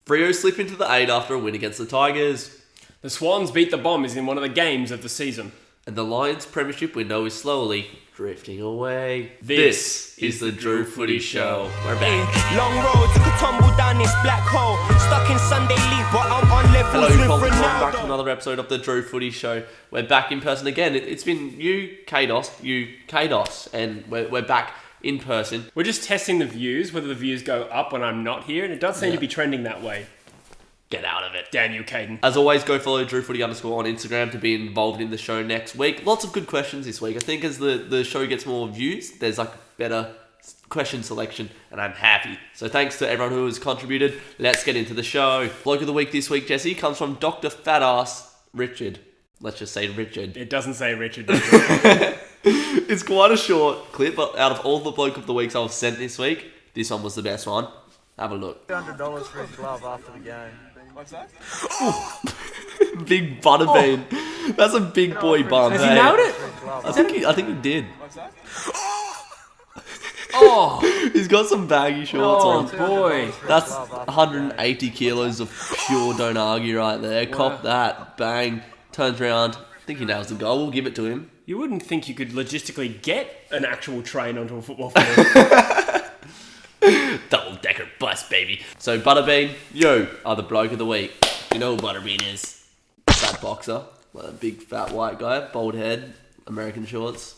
Freo slip into the 8 after a win against the Tigers. The Swans beat the Bombers in one of the games of the season. And the Lions' premiership window is slowly drifting away. This is the DrewFooty Show. We're back. Long road, took a tumble down this black hole. Stuck in Sunday League, but I'm on Hello, levels with welcome back to Ronaldo. another episode of the DrewFooty Show. We're back in person again. It's been you, KDOS, and we're back in person. We're just testing the views, whether the views go up when I'm not here, and it does seem to be trending that way. Get out of it. Damn you, Caden. As always, go follow DrewFooty_ on Instagram to be involved in the show next week. Lots of good questions this week. I think as the show gets more views, there's like better question selection, and I'm happy. So thanks to everyone who has contributed. Let's get into the show. Bloke of the week this week, Jesse, comes from Dr. Fatass Richard. Let's just say Richard. It doesn't say Richard. It's quite a short clip, but out of all the bloke of the weeks I've sent this week, this one was the best one. Have a look. $100 for his glove after the game. What's that? Big butterbean. That's a big boy bum. Has he nailed it? I think he did. What's that? Oh, He's got some baggy shorts oh on. boy. That's 180 kilos of pure don't argue right there. Cop that. Bang. Turns around. I think he nails the goal. We'll give it to him. You wouldn't think you could logistically get an actual train onto a football field. Double-decker bus, baby. So, Butterbean, you are the bloke of the week. You know who Butterbean is. Fat boxer. A big, fat, white guy. Bald head. American shorts.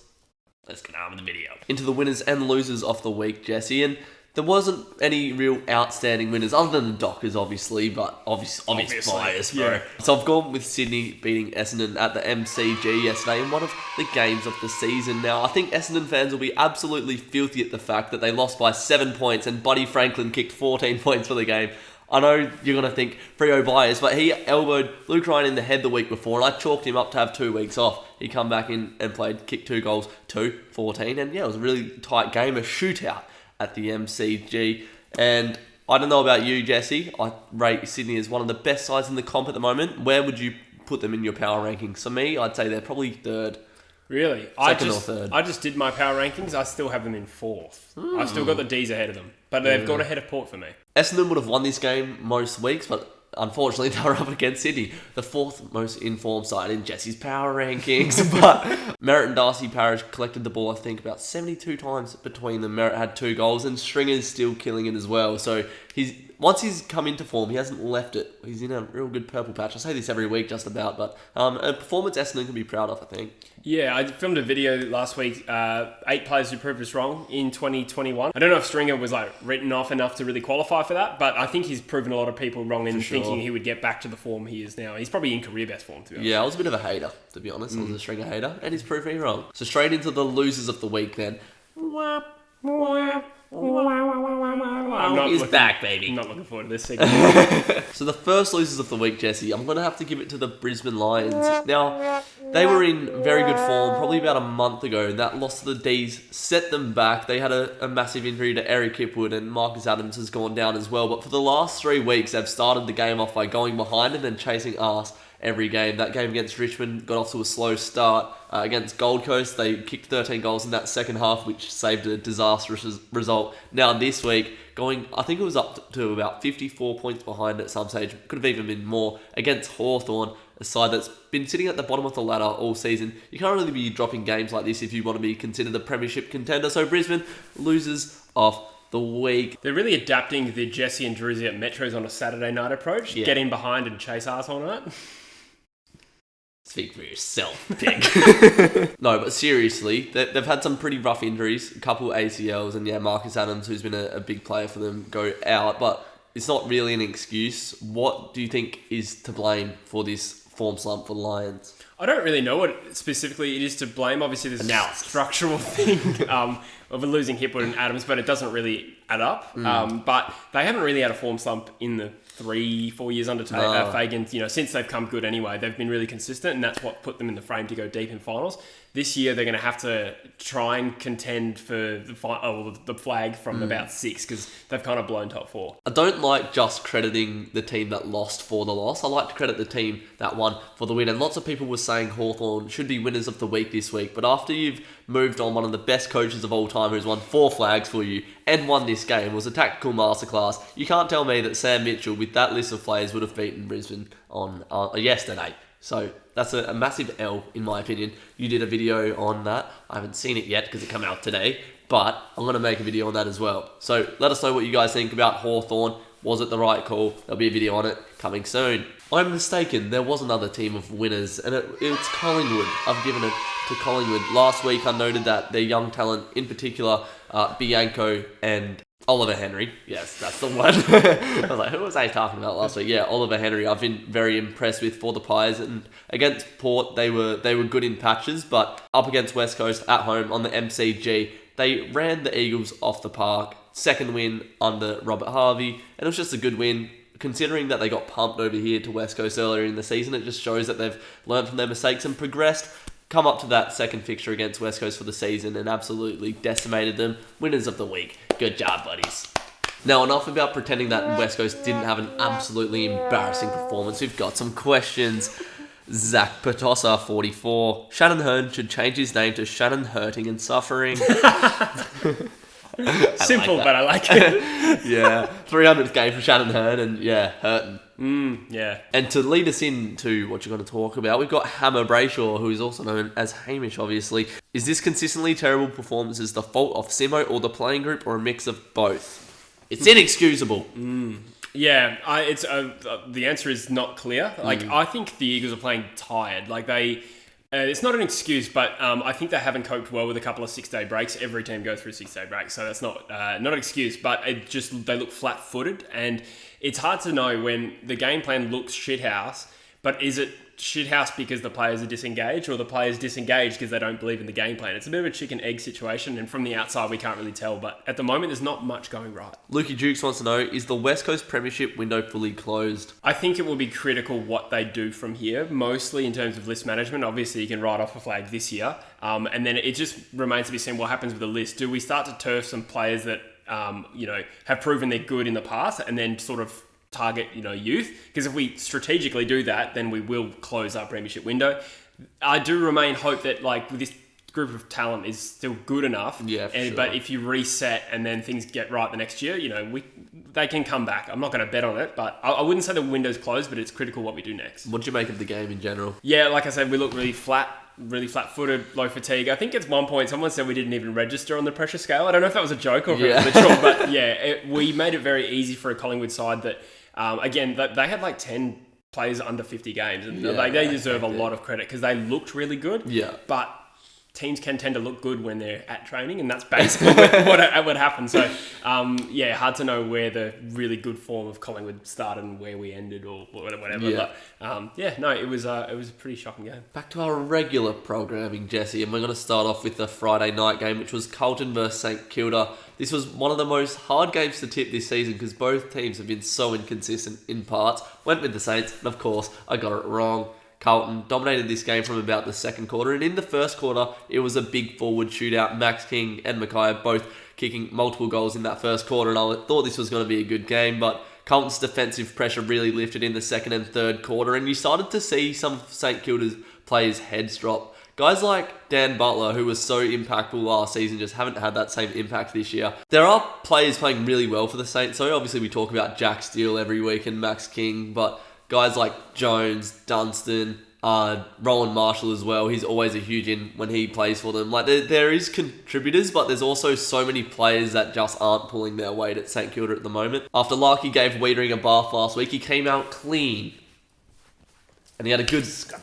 Let's get on with the video. Into the winners and losers of the week, Jesse. And there wasn't any real outstanding winners, other than the Dockers, obviously, but obvious bias, bro. yeah. So I've gone with Sydney beating Essendon at the MCG yesterday in one of the games of the season. Now, I think Essendon fans will be absolutely filthy at the fact that they lost by 7 points and Buddy Franklin kicked 14 points for the game. I know you're going to think Freo bias, but he elbowed Luke Ryan in the head the week before, and I chalked him up to have 2 weeks off. He come back in and played, kicked 2 goals, 14, and yeah, it was a really tight game, a shootout at the MCG. And I don't know about you, Jesse. I rate Sydney as one of the best sides in the comp at the moment. Where would you put them in your power rankings? For me, I'd say they're probably third. Really? Second or third. I just did my power rankings. I still have them in 4th. I've still got the D's ahead of them. But they've got ahead of Port for me. Essendon would have won this game most weeks, but unfortunately they were up against Sydney, the 4th most informed side in Jesse's power rankings. But Merritt and Darcy Parish collected the ball, I think, about 72 times between them. Merritt had 2 goals, and Stringer's still killing it as well. So once he's come into form, he hasn't left it. He's in a real good purple patch. I say this every week just about, but a performance Essendon can be proud of, I think. Yeah, I filmed a video last week, 8 players who proved us wrong in 2021. I don't know if Stringer was written off enough to really qualify for that, but I think he's proven a lot of people wrong in thinking he would get back to the form he is now. He's probably in career best form, to be honest. Yeah, I was a bit of a hater, to be honest. I was a Stringer hater, and he's proved me wrong. So straight into the losers of the week then. He's back, baby. I'm not looking forward to this segment. So the first losers of the week, Jesse, I'm going to have to give it to the Brisbane Lions. Now, they were in very good form probably about a month ago, and that loss to the D's set them back. They had a massive injury to Eric Hipwood, and Marcus Adams has gone down as well. But for the last 3 weeks, they've started the game off by going behind and then chasing arse every game. That game against Richmond got off to a slow start. Against Gold Coast, they kicked 13 goals in that second half, which saved a disastrous result. Now this week, I think it was up to about 54 points behind at some stage. Could have even been more. Against Hawthorn, a side that's been sitting at the bottom of the ladder all season. You can't really be dropping games like this if you want to be considered a premiership contender. So Brisbane, losers of the week. They're really adapting the Jesse and Drewzy at Metros on a Saturday night approach. Yeah. Get in behind and chase arse all night. Speak for yourself, pig. No, but seriously, they've had some pretty rough injuries, a couple ACLs, and yeah, Marcus Adams, who's been a big player for them, go out. But it's not really an excuse. What do you think is to blame for this form slump for the Lions? I don't really know what specifically it is to blame. Obviously, there's a structural thing of losing Hipwood and Adams, but it doesn't really add up. But they haven't really had a form slump in the 3-4 years under Fagan. Since they've come good anyway, they've been really consistent, and that's what put them in the frame to go deep in finals. This year, they're going to have to try and contend for the flag from about 6 because they've kind of blown top 4. I don't like just crediting the team that lost for the loss. I like to credit the team that won for the win. And lots of people were saying Hawthorn should be winners of the week this week. But after you've moved on, one of the best coaches of all time who's won 4 flags for you and won this game, was a tactical masterclass. You can't tell me that Sam Mitchell, with that list of players, would have beaten Brisbane on yesterday. So that's a massive L, in my opinion. You did a video on that. I haven't seen it yet because it came out today, but I'm going to make a video on that as well. So let us know what you guys think about Hawthorn. Was it the right call? There'll be a video on it coming soon. I'm mistaken. There was another team of winners, and it's Collingwood. I've given it to Collingwood. Last week, I noted that their young talent, in particular, Bianco and Oliver Henry. Yes, that's the one. I was like, who was I talking about last week? Yeah, Oliver Henry. I've been very impressed with for the Pies. And against Port, they were good in patches, but up against West Coast at home on the MCG, they ran the Eagles off the park. Second win under Robert Harvey, and it was just a good win. Considering that they got pumped over here to West Coast earlier in the season, it just shows that they've learned from their mistakes and progressed. Come up to that second fixture against West Coast for the season and absolutely decimated them. Winners of the week. Good job, buddies. Now, enough about pretending that West Coast didn't have an absolutely embarrassing performance. We've got some questions. Zach Patosa, 44. Shannon Hearn should change his name to Shannon Hurting and Suffering. Simple, but I like it. Yeah, 300th game for Shannon Hearn, and yeah, hurting. Yeah. And to lead us into what you're going to talk about, we've got Hammer Brayshaw, who is also known as Hamish, obviously. Is this consistently terrible performances the fault of Simo or the playing group, or a mix of both? It's inexcusable. Yeah, the answer is not clear. I think the Eagles are playing tired. It's not an excuse, but I think they haven't coped well with a couple of 6-day breaks. Every team goes through 6-day breaks, so that's not an excuse. But they look flat-footed, and it's hard to know when the game plan looks shithouse. But is it shithouse because the players are disengaged, or the players disengaged because they don't believe in the game plan? It's a bit of a chicken-egg situation, and from the outside we can't really tell. But at the moment, there's not much going right. Lukey Jukes wants to know, is the West Coast Premiership window fully closed? I think it will be critical what they do from here, mostly in terms of list management. Obviously, you can write off a flag this year, and then it just remains to be seen what happens with the list. Do we start to turf some players that have proven they're good in the past, and then sort of target youth? Because if we strategically do that, then we will close our premiership window. I do remain hope that with this group of talent is still good enough. Yeah, sure. But if you reset and then things get right the next year, they can come back. I'm not going to bet on it, but I wouldn't say the window's closed, but it's critical what we do next. What do you make of the game in general? Yeah, like I said, we look really flat-footed, low fatigue. I think at one point someone said we didn't even register on the pressure scale. I don't know if that was a joke or if it was literal, but yeah, we made it very easy for a Collingwood side that, again, they had 10 players under 50 games, and they deserve a lot of credit because they looked really good. Yeah. But teams can tend to look good when they're at training, and that's basically what happened. So, hard to know where the really good form of Collingwood started and where we ended or whatever. Yeah. But, it was a pretty shocking game. Back to our regular programming, Jesse, and we're going to start off with the Friday night game, which was Carlton versus St Kilda. This was one of the most hard games to tip this season because both teams have been so inconsistent in parts. Went with the Saints, and of course, I got it wrong. Carlton dominated this game from about the second quarter, and in the first quarter, it was a big forward shootout. Max King and Mackay both kicking multiple goals in that first quarter, and I thought this was going to be a good game, but Carlton's defensive pressure really lifted in the second and third quarter, and you started to see some of St Kilda's players' heads drop. Guys like Dan Butler, who was so impactful last season, just haven't had that same impact this year. There are players playing really well for the Saints, so obviously we talk about Jack Steele every week and Max King, but guys like Jones, Dunstan, Rowan Marshall as well. He's always a huge in when he plays for them. There is contributors, but there's also so many players that just aren't pulling their weight at St Kilda at the moment. After Larky gave Wiedering a bath last week, he came out clean. And he had a good scrub.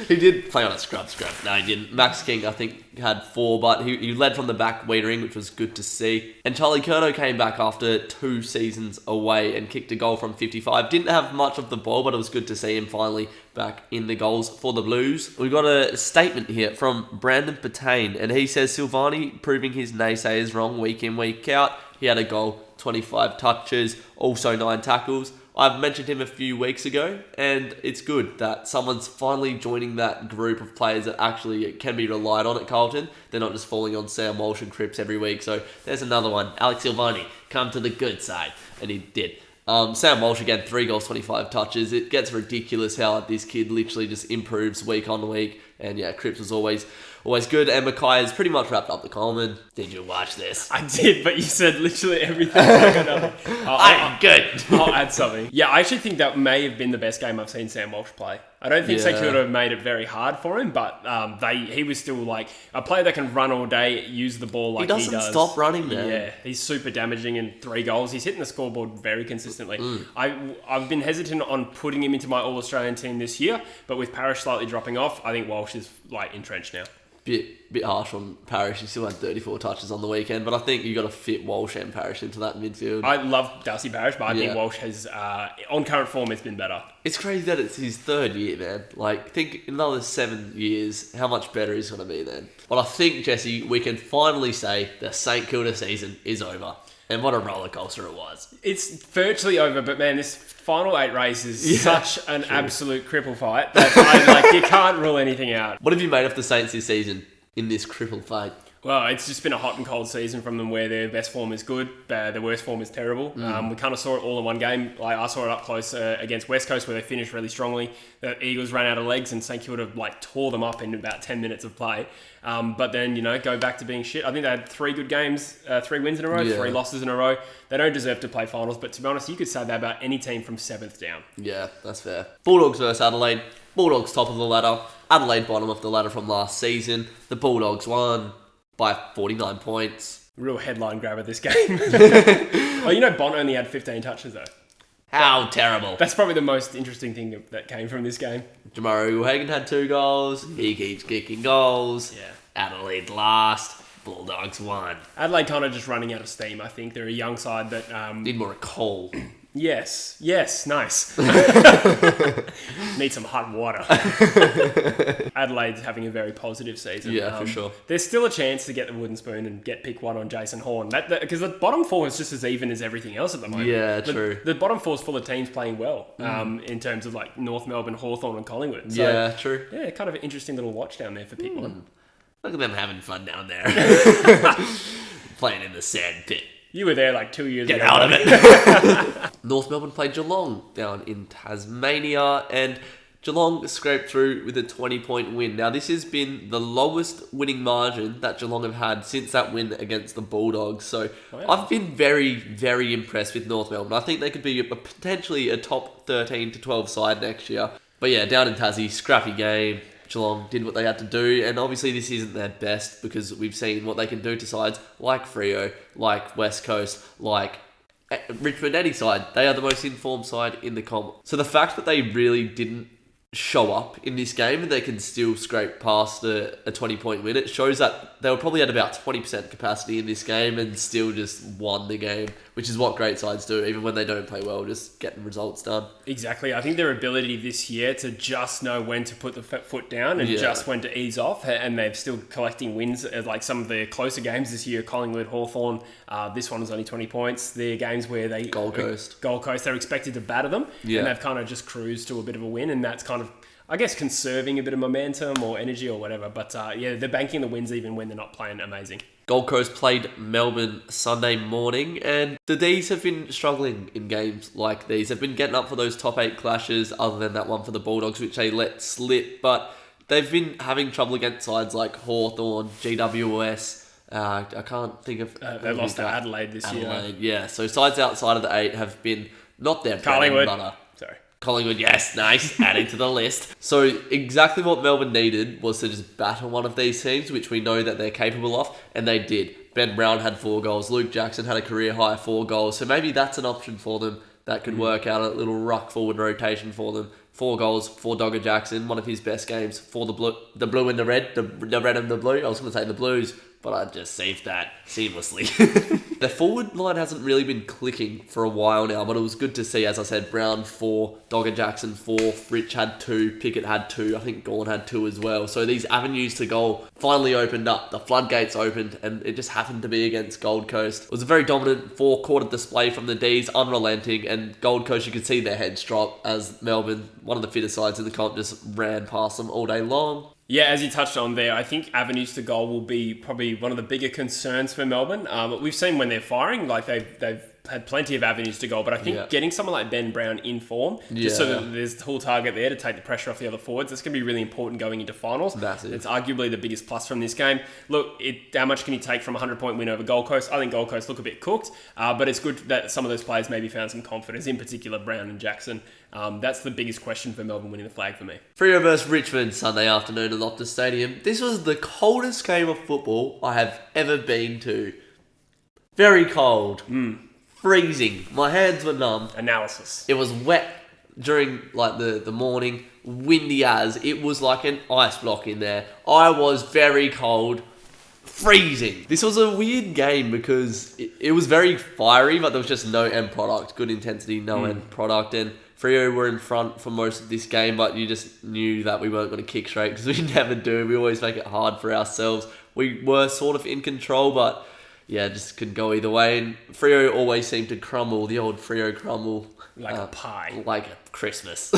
He did play on a scrub. No, he didn't. Max King, I think, had 4, but he led from the back, Wiedering, which was good to see. And Charlie Curnow came back after 2 seasons away and kicked a goal from 55. Didn't have much of the ball, but it was good to see him finally back in the goals for the Blues. We've got a statement here from Brandon Patain, and he says, Silvani proving his naysayers wrong week in, week out. He had a goal 25 touches, also 9 tackles. I've mentioned him a few weeks ago, and it's good that someone's finally joining that group of players that actually can be relied on at Carlton. They're not just falling on Sam Walsh and Cripps every week. So there's another one. Alex Silvani, come to the good side. And he did. Sam Walsh, again, 3 goals, 25 touches. It gets ridiculous how this kid literally just improves week on week. And yeah, Cripps was always good. And Mackay has pretty much wrapped up the Coleman. Did you watch this? I did, but you said literally everything. I'm good. I'll add something. Yeah, I actually think that may have been the best game I've seen Sam Walsh play. I don't think St Kilda have made it very hard for him, but he was still like a player that can run all day, use the ball like he does. He doesn't stop running, man. Yeah, he's super damaging in 3 goals. He's hitting the scoreboard very consistently. I've been hesitant on putting him into my All-Australian team this year, but with Parrish slightly dropping off, I think Walsh is like entrenched now. Bit harsh on Parrish. He still had 34 touches on the weekend, but I think you got to fit Walsh and Parrish into that midfield. I love Darcy Parrish, but I think Walsh has, on current form, it's been better. It's crazy that it's his 3rd year, man. Like, think in another 7 years, how much better he's going to be then. But I think, Jesse, we can finally say the St Kilda season is over. And what a roller coaster it was. It's virtually over, but man, this final 8 race is such an absolute cripple fight that you can't rule anything out. What have you made of the Saints this season in this cripple fight? Well, it's just been a hot and cold season from them where their best form is good, their worst form is terrible. We kind of saw it all in one game. Like I saw it up close against West Coast where they finished really strongly. The Eagles ran out of legs and St Kilda tore them up in about 10 minutes of play. But then, go back to being shit. I think they had 3 good games, 3 wins in a row, 3 losses in a row. They don't deserve to play finals, but to be honest, you could say that about any team from 7th down. Yeah, that's fair. Bulldogs versus Adelaide. Bulldogs top of the ladder. Adelaide bottom of the ladder from last season. The Bulldogs won by 49 points. Real headline grabber this game. Bont only had 15 touches though. How terrible. That's probably the most interesting thing that came from this game. Jamari Uhagan had 2 goals. He keeps kicking goals. Yeah. Adelaide last. Bulldogs won. Adelaide kind of just running out of steam, I think. They're a young side that... Need more coal. Yes, nice. Need some hot water. Adelaide's having a very positive season. Yeah, for sure. There's still a chance to get the wooden spoon and get pick 1 on Jason Horn. Because the bottom 4 is just as even as everything else at the moment. Yeah, true. The bottom 4 is full of teams playing well in terms of like North Melbourne, Hawthorn and Collingwood. So, yeah, true. Yeah, kind of an interesting little watch down there for pick 1. Look at them having fun down there. Playing in the sand pit. You were there like 2 years ago. Get out of it. North Melbourne played Geelong down in Tasmania, and Geelong scraped through with a 20-point win. Now, this has been the lowest winning margin that Geelong have had since that win against the Bulldogs. So I've been very, very impressed with North Melbourne. I think they could be potentially a top 13 to 12 side next year. But yeah, down in Tassie, scrappy game. Geelong did what they had to do, and obviously this isn't their best because we've seen what they can do to sides like Freo, like West Coast, like Richmond, any side. They are the most informed side in the comp. So the fact that they really didn't show up in this game and they can still scrape past a 20-point win, it shows that they were probably at about 20% capacity in this game and still just won the game, which is what great sides do, even when they don't play well, just getting results done. Exactly. I think their ability this year to just know when to put the foot down and just when to ease off, and they're still collecting wins. Like some of the closer games this year, Collingwood, Hawthorn, this one was only 20 points. The games where they... Gold Coast, they're expected to batter them, and they've kind of just cruised to a bit of a win, and that's kind of, I guess, conserving a bit of momentum or energy or whatever. But they're banking the wins even when they're not playing amazing. Gold Coast played Melbourne Sunday morning, and the D's have been struggling in games like these. They've been getting up for those top 8 clashes, other than that one for the Bulldogs, which they let slip. But they've been having trouble against sides like Hawthorn, GWS. I can't think of... they lost to Adelaide this year. Yeah, so sides outside of the 8 have been not their bread and butter. Collingwood, yes, nice, adding to the list. So exactly what Melbourne needed was to just battle one of these teams, which we know that they're capable of, and they did. Ben Brown had 4 goals. Luke Jackson had a career-high 4 goals. So maybe that's an option for them that could work out, a little ruck forward rotation for them. 4 goals for Dogger Jackson, one of his best games for the blue and the red, the red and the blue. I was going to say the Blues, but I just saved that seamlessly. The forward line hasn't really been clicking for a while now, but it was good to see, as I said, Brown 4, Dogger Jackson 4, Rich had 2, Pickett had 2, I think Gawn had 2 as well. So these avenues to goal finally opened up. The floodgates opened, and it just happened to be against Gold Coast. It was a very dominant 4-quarter display from the D's, unrelenting, and Gold Coast, you could see their heads drop as Melbourne, one of the fittest sides in the comp, just ran past them all day long. Yeah, as you touched on there, I think avenues to goal will be probably one of the bigger concerns for Melbourne. We've seen when they're firing, like they've had plenty of avenues to goal, but I think getting someone like Ben Brown in form, just so that there's the whole target there to take the pressure off the other forwards, that's going to be really important going into finals. Massive. It's arguably the biggest plus from this game. Look, how much can you take from a 100-point win over Gold Coast? I think Gold Coast look a bit cooked, but it's good that some of those players maybe found some confidence, in particular Brown and Jackson. That's the biggest question for Melbourne winning the flag for me. Freo versus Richmond, Sunday afternoon at Optus Stadium. This was the coldest game of football I have ever been to. Very cold. Freezing. My hands were numb. Analysis. It was wet during like the morning, windy as. It was like an ice block in there. I was very cold. Freezing. This was a weird game because it was very fiery, but there was just no end product. Good intensity, no end product. And Freo were in front for most of this game, but you just knew that we weren't going to kick straight because we never do. We always make it hard for ourselves. We were sort of in control, but yeah, just could go either way. And Freo always seemed to crumble, the old Freo crumble. Like a pie. Like a Christmas.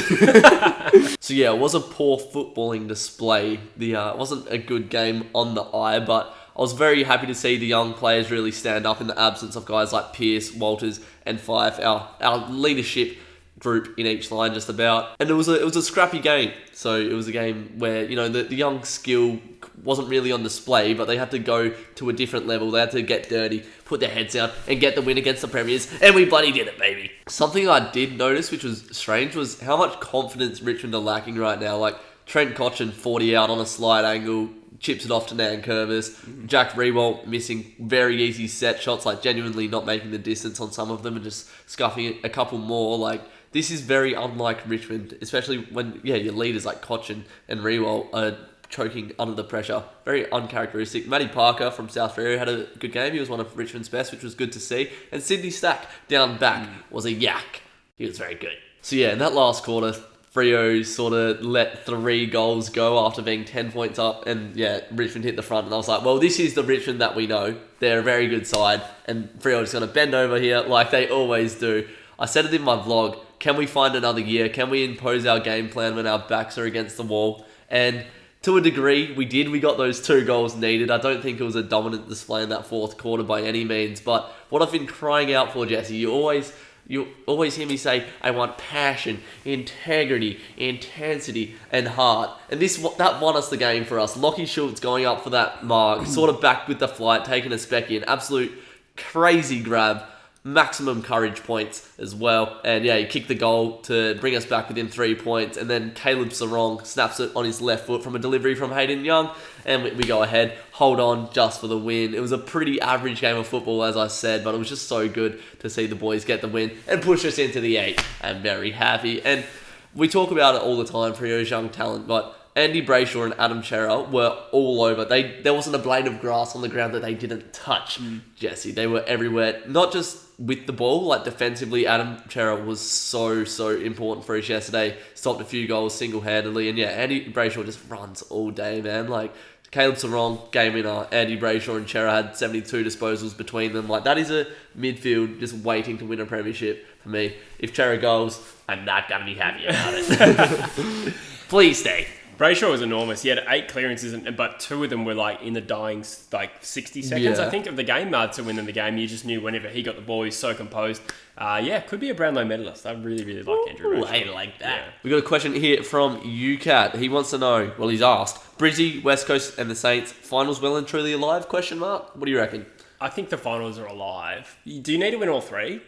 So yeah, it was a poor footballing display. It wasn't a good game on the eye, but I was very happy to see the young players really stand up in the absence of guys like Pearce, Walters and Fife, our leadership group in each line just about. And it was a scrappy game. So it was a game where, you know, the young skill wasn't really on display, but they had to go to a different level. They had to get dirty, put their heads down, and get the win against the Premiers. And we bloody did it, baby. Something I did notice, which was strange, was how much confidence Richmond are lacking right now. Like Trent Cotchin, 40 out on a slide angle, chips it off to Nankervis. Jack Rewalt missing very easy set shots, like genuinely not making the distance on some of them and just scuffing a couple more. Like, this is very unlike Richmond, especially when, your leaders like Cotchin and Rewalt are choking under the pressure. Very uncharacteristic. Matty Parker from South Freo had a good game. He was one of Richmond's best, which was good to see. And Sydney Stack down back was a yak. He was very good. So yeah, in that last quarter, Freo sort of let 3 goals go after being 10 points up, and Richmond hit the front, and I was like, well, this is the Richmond that we know. They're a very good side, and Freo is going to bend over here like they always do. I said it in my vlog, can we find another year? Can we impose our game plan when our backs are against the wall? And to a degree, we did. We got those 2 goals needed. I don't think it was a dominant display in that fourth quarter by any means, but what I've been crying out for, Jesse, you always hear me say, I want passion, integrity, intensity, and heart. And that won us the game for us. Lockie Schultz going up for that mark, sort of back with the flight, taking a spec in. Absolute crazy grab. Maximum courage points as well. And he kicked the goal to bring us back within 3 points. And then Caleb Sarong snaps it on his left foot from a delivery from Hayden Young. And we go ahead, hold on just for the win. It was a pretty average game of football, as I said, but it was just so good to see the boys get the win and push us into the 8. I'm very happy. And we talk about it all the time, Freo's young talent, but Andy Brayshaw and Adam Cerra were all over. There wasn't a blade of grass on the ground that they didn't touch, Jesse. They were everywhere, not just with the ball, like defensively. Adam Cerra was so important for us yesterday. Stopped a few goals single-handedly. And Andy Brayshaw just runs all day, man. Like, Caleb Sarong, game winner. Andy Brayshaw and Cerra had 72 disposals between them. Like, that is a midfield just waiting to win a premiership for me. If Cerra goes, I'm not going to be happy about it. Please stay. Brayshaw was enormous. He had 8 clearances, but 2 of them were like in the dying 60 seconds, I think, of the game to win them the game. You just knew whenever he got the ball, he's so composed. Could be a Brownlow medalist. I really like Andrew Brayshaw. I like that. Yeah. We got a question here from UCAT. He wants to know, well, he's asked, Brizzy, West Coast and the Saints, finals well and truly alive? ? What do you reckon? I think the finals are alive. Do you need to win all 3?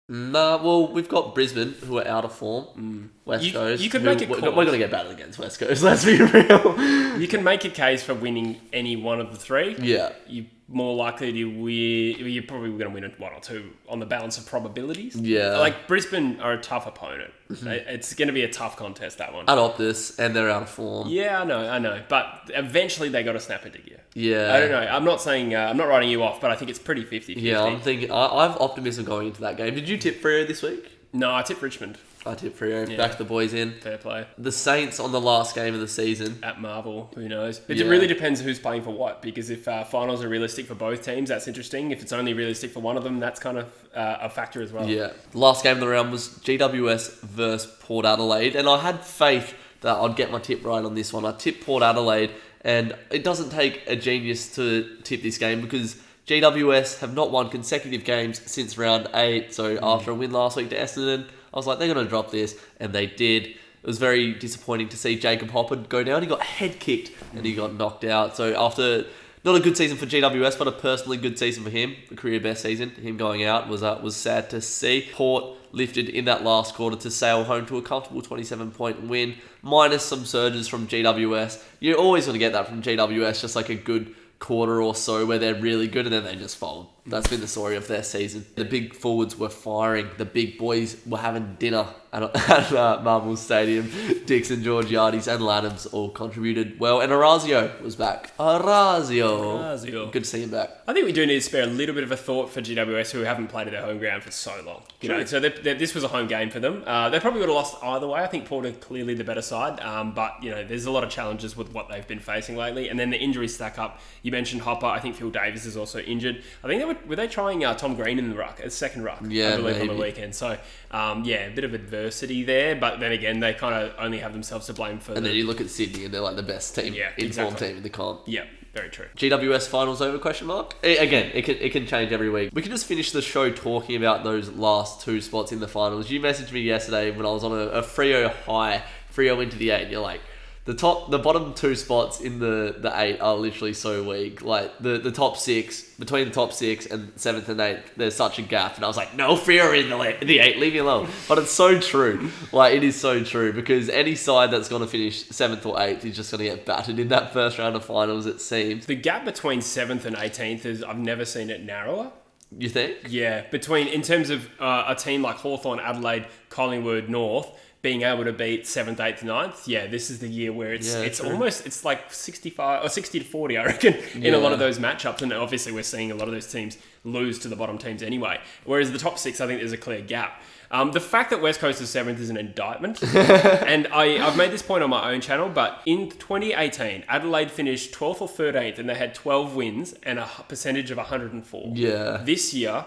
Nah, well, we've got Brisbane, who are out of form. West Coast. You could make a case. We're going to get battled against West Coast, let's be real. You can make a case for winning any one of the 3. Yeah. You more likely to win. You're probably going to win one or two on the balance of probabilities. Yeah. Like, Brisbane are a tough opponent. It's going to be a tough contest, that one. At Optus, and they're out of form. Yeah, I know. But eventually they got to snap into gear. Yeah. I don't know. I'm not saying, I'm not writing you off, but I think it's pretty 50-50. Yeah, I'm thinking, I have optimism going into that game. Did you tip Freo this week? No, I tipped Richmond. I tipped Freo. Yeah. Back the boys in. Fair play. The Saints on the last game of the season. At Marvel, who knows? It Yeah. really depends who's playing for what, because if finals are realistic for both teams, that's interesting. If it's only realistic for one of them, that's kind of a factor as well. Yeah. The last game of the round was GWS versus Port Adelaide, and I had faith that I'd get my tip right on this one. I tipped Port Adelaide, and it doesn't take a genius to tip this game because GWS have not won consecutive games since round 8. So after a win last week to Essendon, I was like, they're going to drop this, and they did. It was very disappointing to see Jacob Hopper go down. He got head kicked, and he got knocked out. So after not a good season for GWS, but a personally good season for him, a career best season, him going out was sad to see. Port lifted in that last quarter to sail home to a comfortable 27-point win, minus some surges from GWS. You're always going to get that from GWS, just like a good quarter or so where they're really good and then they just fold. That's been the story of their season. The big forwards were firing. The big boys were having dinner at Marvel Stadium. Dixon, Georgiades and Laddams all contributed well. And Orazio was back. Orazio. Good to see him back. I think we do need to spare a little bit of a thought for GWS, who haven't played at their home ground for so long. You know, so this was a home game for them. They probably would have lost either way. I think Port are clearly the better side. But, you know, there's a lot of challenges with what they've been facing lately. And then the injuries stack up. You mentioned Hopper. I think Phil Davis is also injured. I think were they trying Tom Green in the ruck, as second ruck? Yeah, I believe maybe. on the weekend. So, a bit of adversity there. But then again, they kind of only have themselves to blame for. And then you look at Sydney, and they're like the best team, informed team in the comp. Yeah, very true. GWS finals over? Question mark. Again, it can change every week. We can just finish the show talking about those last two spots in the finals. You messaged me yesterday when I was on a Freo high. Freo into the 8. And you're like, the bottom two spots in the 8 are literally so weak. Like the top 6, between the top 6 and 7th and 8th, there's such a gap. And I was like, no, Freo in the 8, leave me alone. But it's so true. Like, it is so true, because any side that's going to finish 7th or 8th is just going to get battered in that first round of finals, it seems. The gap between 7th and 18th is, I've never seen it narrower. You think? Yeah, in terms of a team like Hawthorn, Adelaide, Collingwood, North, being able to beat 7th, 8th, 9th, this is the year where it's almost, it's like 65 or 60 to 40, I reckon, in a lot of those matchups. And obviously we're seeing a lot of those teams lose to the bottom teams anyway. Whereas the top 6, I think there's a clear gap. The fact that West Coast is 7th is an indictment. And I've made this point on my own channel, but in 2018, Adelaide finished 12th or 13th and they had 12 wins and a percentage of 104. Yeah. This year,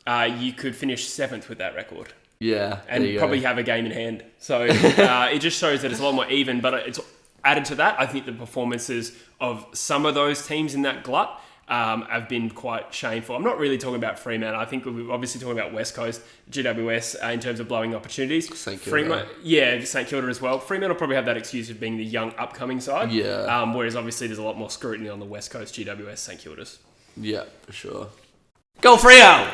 you could finish 7th with that record. Yeah. And probably have a game in hand. So it just shows that it's a lot more even. But it's added to that, I think the performances of some of those teams in that glut have been quite shameful. I'm not really talking about Fremantle. I think we're obviously talking about West Coast, GWS, in terms of blowing opportunities. St Kilda. St Kilda as well. Fremantle probably have that excuse of being the young upcoming side. Yeah. Whereas obviously there's a lot more scrutiny on the West Coast, GWS, St Kilda's. Yeah, for sure. Go Freo!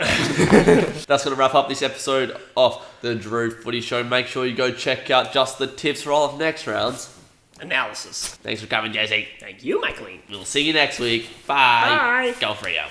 That's going to wrap up this episode of the DrewFooty Show. Make sure you go check out just the tips for all of next round's analysis. Thanks for coming, Jesse. Thank you, Michaeline. We'll see you next week. Bye. Bye. Go Freo.